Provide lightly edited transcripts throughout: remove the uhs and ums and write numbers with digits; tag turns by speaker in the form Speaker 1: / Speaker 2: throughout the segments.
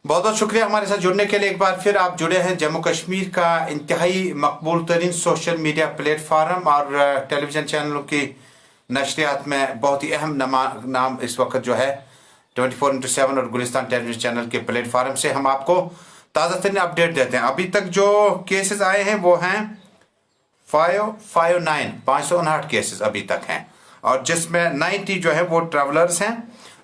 Speaker 1: बहुत बहुत शुक्रिया हमारे साथ जुड़ने के लिए। एक बार फिर आप जुड़े हैं जम्मू कश्मीर का इंतहाई मकबूल तरीन सोशल मीडिया प्लेटफार्म और टेलीविज़न चैनलों की नशरियात में बहुत ही अहम नाम इस वक्त जो है 24/7 और गुलिस्तान टेलीविज़न चैनल के प्लेटफार्म से हम आपको ताज़ा तरीन अपडेट देते हैं। अभी तक जो केसेस आए हैं वो हैं 559 केसेस अभी तक हैं, और जिसमें 90 जो है वो ट्रैवलर्स हैं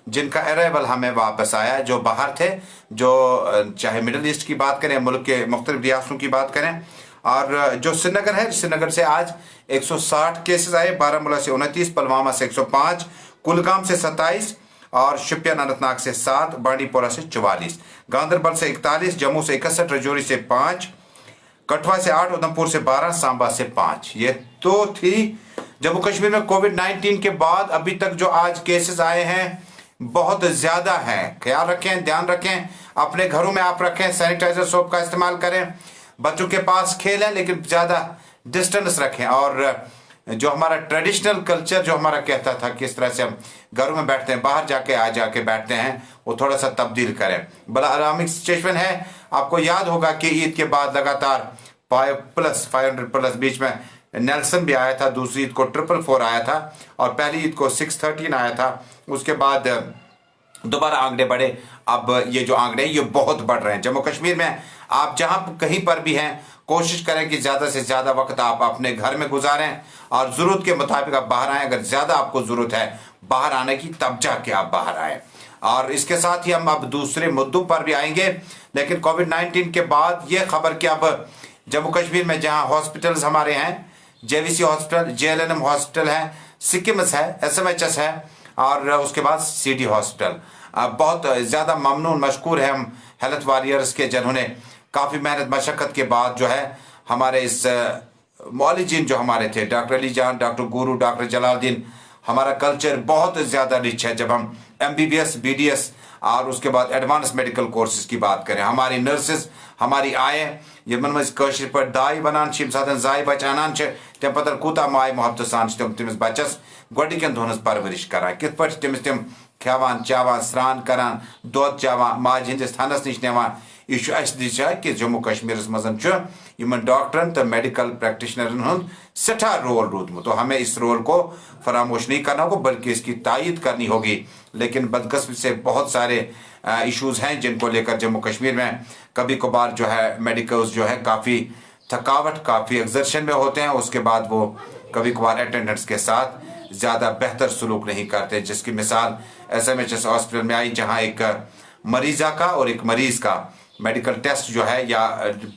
Speaker 1: जिनका अराइवल हमें वापस आया, जो बाहर थे, जो चाहे मिडल ईस्ट की बात करें, मुल्क के मुख्तलिफ रियासतों की बात करें। और जो श्रीनगर है, श्रीनगर से आज 160 केसेस आए, बारामूला से 29, पुलवामा से 105, कुलगाम से 27 और शोपियान अनंतनाग से 7, बांडीपोरा से 44, गांधरबल से 41, जम्मू से 61, राजौरी से 5, कठुआ से 8, उधमपुर से 12, सांबा से 5। ये तो थी जम्मू कश्मीर में कोविड-19 के बाद अभी तक जो आज केसेस आए हैं बहुत ज्यादा है। ख्याल रखें, ध्यान रखें, अपने घरों में आप रखें, सैनिटाइजर सोप का इस्तेमाल करें, बच्चों के पास खेलें लेकिन ज्यादा डिस्टेंस रखें। और जो हमारा ट्रेडिशनल कल्चर जो हमारा कहता था किस तरह से हम घरों में बैठते हैं, बाहर जाके आ जाके बैठते हैं, वो थोड़ा सा तब्दील करें। बड़ा आरामिक सिचुएशन है। आपको याद होगा कि ईद के बाद लगातार 500+ बीच में नेल्सन भी आया था, दूसरी ईद को 444 आया था, और पहली ईद को 613 आया था। उसके बाद दोबारा आंकड़े बढ़े। अब ये जो आंकड़े ये बहुत बढ़ रहे हैं जम्मू कश्मीर में। आप जहां कहीं पर भी हैं, कोशिश करें कि ज्यादा से ज्यादा वक्त आप अपने घर में गुजारें और जरूरत के मुताबिक आप बाहर आएं। अगर ज्यादा आपको जरूरत है बाहर आने की तब जाके आप बाहर आए। और इसके साथ ही हम अब दूसरे मुद्दों पर भी आएंगे, लेकिन कोविड-19 के बाद ये खबर कि अब जम्मू कश्मीर में जहां हॉस्पिटल्स हमारे हैं, जेवीसी हॉस्पिटल, जेएलएनएम हॉस्पिटल है, सिक्किम्स है, एसएमएचएस है, और उसके बाद सीडी हॉस्पिटल। बहुत ज्यादा ममनून मशकूर है हम हेल्थ वॉरियर्स के, जिन्होंने काफी मेहनत मशक्कत के बाद जो है हमारे इस मौलिजीन जो हमारे थे, डॉक्टर अली जान, डॉक्टर गुरु, डॉक्टर जलालुद्दीन। हमारा कल्चर बहुत ज्यादा रिच है। जब हम एमबीबीएस, बीडीएस और उसके बाद एडवांस मेडिकल कोर्सेज की बात करें, हमारी नर्सेज, हमारी आय यमन मज कशिर पर दाई बनान साधन जाय बचानान तम पतर कूता माय मोहब्बत सान तमिस बचस गोडिकन दोनस परवरिश करान, कित पर तमिस तम खेवान चावान स्नान करान, दोद चावान, माज हिंदिस थानस निश नेवान। यह दिशा कि जम्मू कश्मीर मज डॉक्टरन तो मेडिकल प्रैक्टिशनरन हूं सठा रोल रूदमुत। तो हमें इस रोल को फरामोश नहीं करना होगा बल्कि इसकी तायद करनी होगी। लेकिन बदकिस्मती से बहुत सारे इश्यूज हैं जिनको लेकर जम्मू कश्मीर में कभी कभार जो है मेडिकल्स जो है काफ़ी थकावट, काफ़ी एक्सर्शन में होते हैं। उसके बाद वो कभी कभार अटेंडेंट्स के साथ ज़्यादा बेहतर सलूक नहीं करते, जिसकी मिसाल एसएमएचएस हॉस्पिटल में आई, जहां एक मरीजा का और एक मरीज का मेडिकल टेस्ट जो है या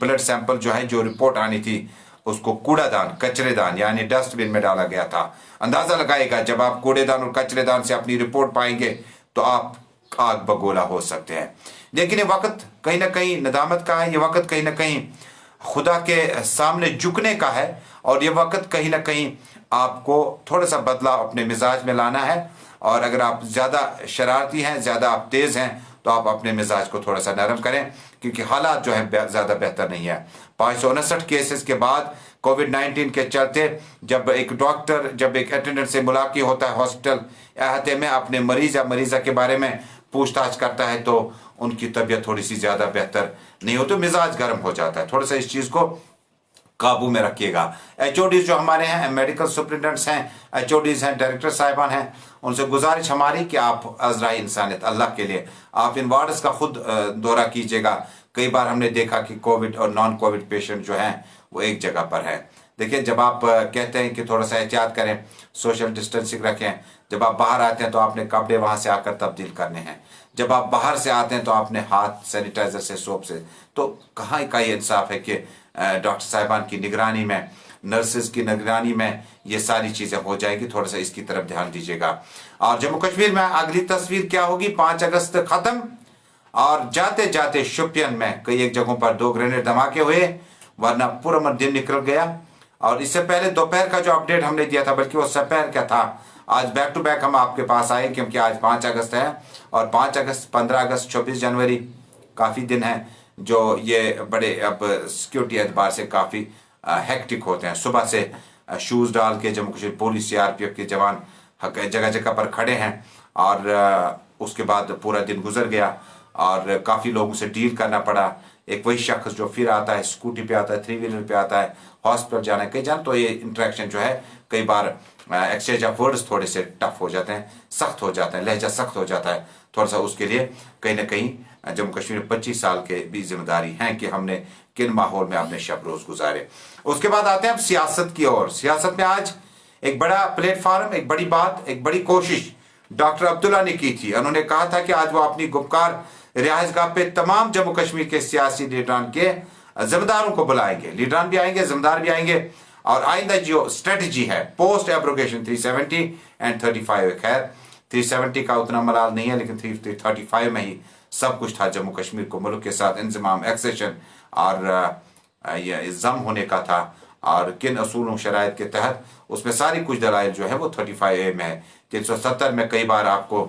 Speaker 1: ब्लड सैंपल जो है, जो रिपोर्ट आनी थी, उसको कूड़ादान, कचरेदान यानी डस्टबिन में डाला गया था। अंदाजा लगाएगा जब आप कूड़ेदान और कचरेदान से अपनी रिपोर्ट पाएंगे तो आप आग बगोला हो सकते हैं। लेकिन ये वक्त कहीं ना कहीं नदामत का है, ये वक्त कहीं ना कहीं खुदा के सामने झुकने का है, और ये वक्त कहीं ना कहीं आपको थोड़ा सा बदलाव अपने मिजाज में लाना है। और अगर आप ज़्यादा शरारती हैं, ज़्यादा आप तेज़ हैं, तो आप अपने मिजाज को थोड़ा सा नरम करें, क्योंकि हालात जो है ज़्यादा बेहतर नहीं है। 559 केसेस के बाद कोविड-19 के चलते जब एक डॉक्टर, जब एक अटेंडेंट से मुलाकात होता है हॉस्पिटल अहाते में, अपने मरीज या मरीजा के बारे में पूछताछ करता है, तो उनकी तबीयत थोड़ी सी ज़्यादा बेहतर नहीं हो, तो मिजाज गर्म हो जाता है। थोड़ा सा इस चीज़ को काबू में रखिएगा। एचओडीज जो हमारे हैं, मेडिकल सुपरिटेंडेंट्स हैं, एचओडीज हैं, डायरेक्टर साहिबान हैं, उनसे गुजारिश हमारी कि आप अज़राए इंसानियत अल्लाह के लिए आप इन वार्ड्स का खुद दौरा कीजिएगा। कई बार हमने देखा कि कोविड और नॉन कोविड पेशेंट जो हैं वो एक जगह पर है। देखिए, जब आप कहते हैं कि थोड़ा सा एहतियात करें, सोशल डिस्टेंसिंग रखें, जब आप बाहर आते हैं तो आपने कपड़े वहाँ से आकर तब्दील करने हैं, जब आप बाहर से आते हैं तो आपने हाथ सैनिटाइजर से, सोप से। तो कहाँ का ये इंसाफ है कि डॉक्टर साहिबान की निगरानी में, नर्सेज की निगरानी में ये सारी चीज़ें हो जाएगी। थोड़ा सा इसकी तरफ ध्यान दीजिएगा। और जम्मू कश्मीर में अगली तस्वीर क्या होगी, 5 अगस्त ख़त्म, और जाते जाते शोपियान में कई एक जगहों पर 2 ग्रेनेड धमाके हुए, वरना पूरा दिन निकल गया। और इससे पहले दोपहर का जो अपडेट हमने दिया था, बल्कि वो सपहर का था, आज बैक टू बैक हम आपके पास आए, क्योंकि आज 5 अगस्त है, और 5 अगस्त, 15 अगस्त, 24 जनवरी काफ़ी दिन हैं जो ये बड़े अब सिक्योरिटी एतबार से काफ़ी हेक्टिक होते हैं। सुबह से शूज़ डाल के जम्मू कश्मीर पुलिस, सीआरपीएफ के जवान जगह जगह पर खड़े हैं, और उसके बाद पूरा दिन गुजर गया और काफ़ी लोगों से डील करना पड़ा। एक वही शख्स जो फिर आता है, स्कूटी पे आता है, 3 व्हीलर पे आता है, हॉस्पिटल जाना है कहीं जाना, तो ये इंटरेक्शन जो है कई बार एक्सचेंज ऑफ वर्ड्स थोड़े से टफ हो जाते हैं, सख्त हो जाते हैं, लहजा सख्त हो जाता है थोड़ा सा। उसके लिए कहीं ना कहीं जम्मू कश्मीर 25 साल के भी जिम्मेदारी है कि हमने किन माहौल में अपने शब रोज गुजारे। उसके बाद आते हैं अब सियासत की ओर। सियासत में आज एक बड़ा प्लेटफॉर्म, एक बड़ी बात, एक बड़ी कोशिश डॉक्टर अब्दुल्ला ने की थी। उन्होंने कहा था कि आज वो अपनी गुपकार रिहाइशगाह पे तमाम जम्मू कश्मीर के सियासी लीडरान के जिम्मेदारों को बुलाएंगे। लीडरान भी आएंगे, जिम्मेदार भी आएंगे, और आइंदा जो स्ट्रेटजी है पोस्ट एब्रोगेशन 370 एंड 35, खैर 370 का उतना मलाल नहीं है, लेकिन 335 में ही सब कुछ था। जम्मू कश्मीर को मुल्क के साथ इंजमाम, एक्सेशन और जम होने का था, और किन असूलों शराइत के तहत, उसमें सारी कुछ दलाइल जो है वो 35A में है। 370 में कई बार आपको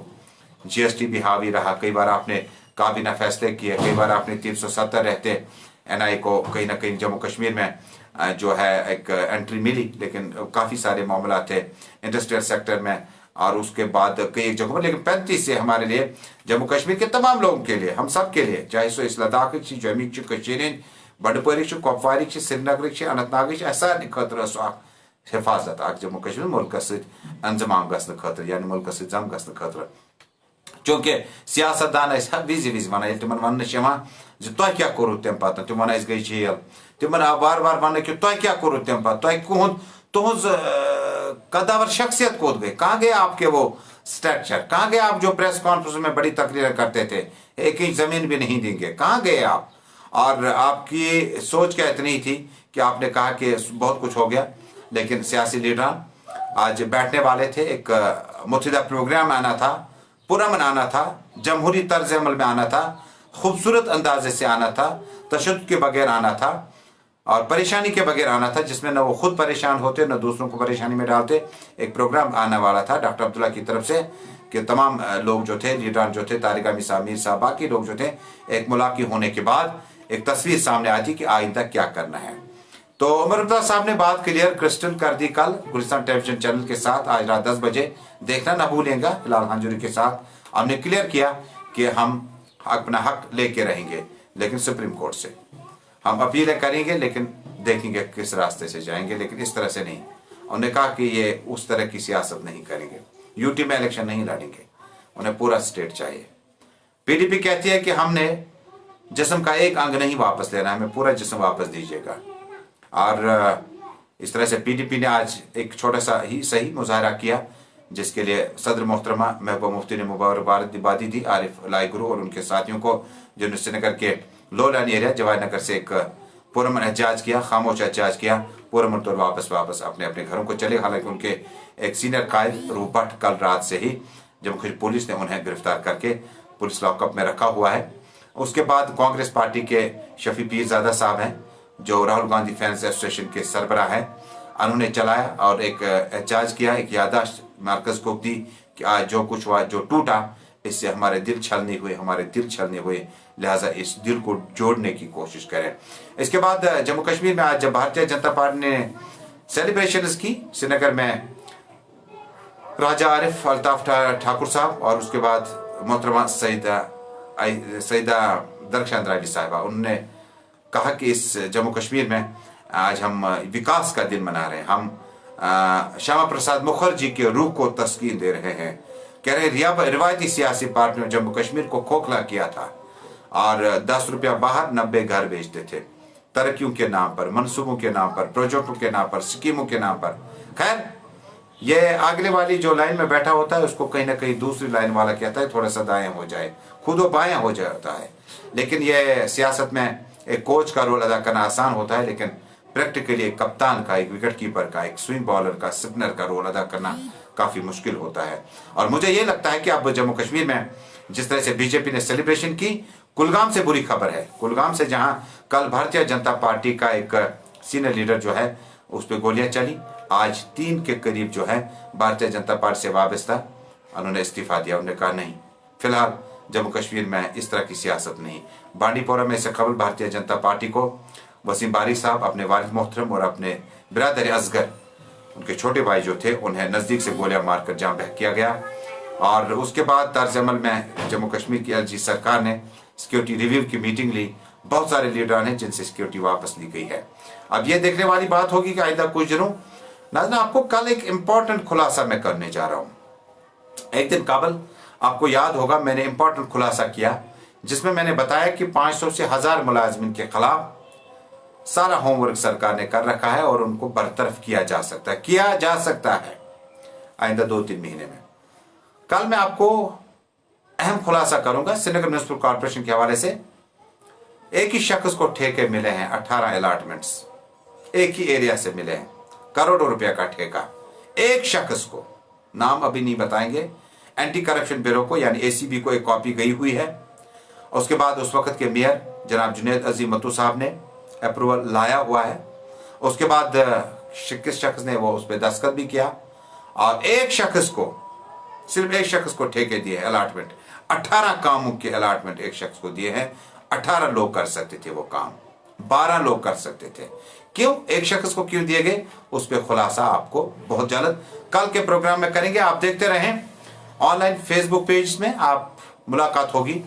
Speaker 1: GST भी हावी रहा, कई बार आपने काबीना फैसले किए, कई बार आपने 370 रहते NI को कहीं ना कहीं जम्मू कश्मीर में जो है एक एंट्री मिली, लेकिन काफ़ी सारे मामला थे इंडस्ट्रियल सेक्टर में और उसके बाद कई जगहों पर। लेकिन 35 से हमारे लिए, जम्मू कश्मीर के तमाम लोगों के लिए, हम सब के लिए, चाहे सो इस लद्दाख जमी कशीर बडपरी कुपवारी श्रीनगर अनंतनाग सारे खतर हिफाजत जम्मू कश्मीर मुल्क अंजमाम गसन खतर, यानी मुल्क जम गसन खतर। चूंकि सियासतदान विज विज वन तिम वन तुह क्या कोर तम पे, तिम वन गई जेल, तिम बार बार वन कि तुह क्या कोर तम पे, तुहज कदावर शख्सियत कोत गई, कहाँ गए आपके वो स्ट्रक्चर, कहाँ गए आप जो प्रेस कॉन्फ्रेंस में बड़ी तकरीर करते थे, एक इंच जमीन भी नहीं देंगे, कहाँ गए आप? और आपकी सोच क्या इतनी थी कि आपने कहा कि बहुत कुछ हो गया, लेकिन सियासी लीडर आज बैठने वाले थे, एक मुत्तहिदा प्रोग्राम आना था, पुरअमन आना था, जमहूरी तर्ज अमल में आना था, खूबसूरत अंदाजे से आना था, तशद्दुद के बगैर आना था और परेशानी के बगैर आना था, जिसमें न वो खुद परेशान होते न दूसरों को परेशानी में डालते। एक प्रोग्राम आने वाला था डॉक्टर अब्दुल्ला की तरफ से कि तमाम लोग जो थे, लीडरान जो थे, तारिक अमीर मीर साहब, बाकी लोग जो थे, एक मुलाकात होने के बाद एक तस्वीर सामने आई थी कि आइंदा क्या करना है। तो उमर अब्दुल्ला साहब ने बात क्लियर क्रिस्टल कर दी कल गुलिस्तान टेलीविजन चैनल के साथ, आज रात 10 बजे देखना ना भूलेंगे हिलाल हांजुरी के साथ। हमने क्लियर किया कि हम अपना हक लेके रहेंगे, लेकिन सुप्रीम कोर्ट से हम अपीलें करेंगे, लेकिन देखेंगे किस रास्ते से जाएंगे, लेकिन इस तरह से नहीं। उन्होंने कहा कि ये उस तरह की सियासत नहीं करेंगे, यूटी में इलेक्शन नहीं लड़ेंगे, उन्हें पूरा स्टेट चाहिए। PDP कहती है कि हमने जिस्म का एक अंग नहीं वापस लेना, हमें पूरा जिस्म वापस दीजिएगा। और इस तरह से PDP ने आज एक छोटा सा ही सही मुजाहरा किया, जिसके लिए सदर मोहतरमा महबूबा मुफ्ती ने मुबारकबादी दी आरिफ लाइगुरु और उनके साथियों को, जिन्होंने श्रीनगर के लोलानी एरिया जवाहर नगर से एक पुरअमन एहतजाज किया, खामोश एहतजाज किया, पुरअमन तौर वापस अपने अपने घरों को चले। हालांकि उनके एक सीनियर कायद रूप भट्ट कल रात से ही जम्मू कश्मीर पुलिस ने उन्हें गिरफ्तार करके पुलिस लॉकअप में रखा हुआ है। उसके बाद कांग्रेस पार्टी के शफी पीरजादा साहब हैं, जो राहुल गांधी फैंस एसोसिएशन के सरबराह हैं, उन्होंने चलाया और एक एहतजाज किया, एक यादाश्त मरकज को दी कि आज जो कुछ हुआ, जो टूटा, इससे हमारे दिल छलने हुए, लिहाजा इस दिल को जोड़ने की कोशिश करें। इसके बाद जम्मू कश्मीर में आज जब भारतीय जनता पार्टी ने सेलिब्रेशन की, श्रीनगर में राजा आरिफ अल्ताफ ठाकुर साहब और उसके बाद मोहतरमा सईदा दरख्शान रावी साहिबा, उन्होंने कहा कि इस जम्मू कश्मीर में आज हम विकास का दिन मना रहे हैं, हम श्यामा प्रसाद मुखर्जी के रूह को तस्कीन दे रहे हैं। कह रहे रिवायती सियासी पार्टियों ने जम्मू कश्मीर को खोखला किया था और 10 रुपया बाहर 90 घर बेचते थे, तरक्कियों के नाम पर, मनसूबों के नाम पर, प्रोजेक्टों के नाम पर, स्कीमों के नाम पर। खैर, ये अगले वाली जो लाइन में बैठा होता है उसको कहीं ना कहीं दूसरी लाइन वाला कहता है थोड़ा सा दाएं हो जाए, खुद वो बायां हो जाता है। लेकिन ये सियासत में एक कोच का रोल अदा करना आसान होता है, लेकिन प्रैक्टिकली एक कप्तान का, एक विकेट कीपर का, एक स्विंग बॉलर का, स्पिनर का रोल अदा करना काफी मुश्किल होता है। और मुझे ये लगता है कि अब जम्मू कश्मीर में जिस तरह से बीजेपी ने सेलिब्रेशन की, कुलगाम से बुरी खबर है। कुलगाम से जहां कल भारतीय जनता पार्टी का एक सीनियर लीडर जो है उस पर गोलियां चली, आज 3 के करीब जो है भारतीय जनता पार्टी से वाबस्ता, उन्होंने इस्तीफा दिया। उन्होंने कहा नहीं, फिलहाल जम्मू कश्मीर में इस तरह की सियासत नहीं। बांडीपोरा में से खबर भारतीय जनता पार्टी को वसीम बारी साहब, अपने वालिद मोहतरम और अपने बिरादर असगर, उनके छोटे भाई जो थे, उन्हें नजदीक से गोलियां मारकर जाम बहक किया गया। और उसके बाद तर्जमल में जम्मू कश्मीर की एलजी सरकार ने सिक्योरिटी रिव्यू की मीटिंग ली। बहुत सारे लीडर हैं जिनसे सिक्योरिटी वापस ली गई है। अब यह देखने वाली बात होगी कि आइंदा कुछ दिनों नाज़रीन आपको कल एक इंपॉर्टेंट खुलासा मैं करने जा रहा हूं। एक दिन कबल आपको याद होगा मैंने इंपॉर्टेंट खुलासा किया जिसमें मैंने बताया कि 500 से 1000 मुलाजिमिन के खिलाफ सारा होमवर्क सरकार ने कर रखा है और उनको बरतरफ किया जा सकता है आइंदा 2-3 महीने में। कल मैं आपको अहम खुलासा करूंगा श्रीनगर म्युनिसिपल कॉर्पोरेशन के हवाले से। एक ही शख्स को ठेके मिले हैं, 18 अलॉटमेंट्स एक ही एरिया से मिले हैं, करोड़ों रुपया का ठेका एक शख्स को, नाम अभी नहीं बताएंगे। एंटी करप्शन ब्यूरो को यानी एसीबी को एक कॉपी गई हुई है। उसके बाद उस वक्त के मेयर जनाब जुनैद अजीम मत्तू साहब ने अप्रूवल लाया हुआ है। उसके बाद किस शख्स ने वो उस पर दस्तखत भी किया और एक शख्स को, सिर्फ एक शख्स को ठेके दिए अलॉटमेंट, 18 कामों के अलॉटमेंट एक शख्स को दिए हैं। 18 लोग कर सकते थे वो काम, 12 लोग कर सकते थे। क्यों एक शख्स को क्यों दिए गए, उस पर खुलासा आपको बहुत जल्द कल के प्रोग्राम में करेंगे। आप देखते रहें ऑनलाइन फेसबुक पेज में, आप मुलाकात होगी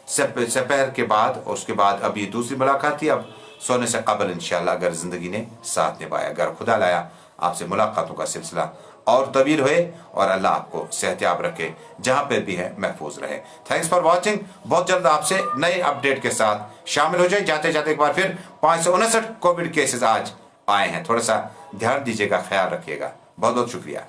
Speaker 1: सपहर के बाद। उसके बाद अभी दूसरी मुलाकात थी, अब सोने से कबल इंशाल्लाह अगर जिंदगी ने साथ निभाया, अगर खुदा लाया, आपसे मुलाकातों का सिलसिला और तवील हुए और अल्लाह आपको सेहतयाब रखे, जहां पर भी है महफूज रहे। Thanks for watching. बहुत जल्द आपसे नए अपडेट के साथ शामिल हो जाए। जाते जाते एक बार फिर 559 कोविड केसेस आज आए हैं, थोड़ा सा ध्यान दीजिएगा, ख्याल रखिएगा। बहुत बहुत शुक्रिया।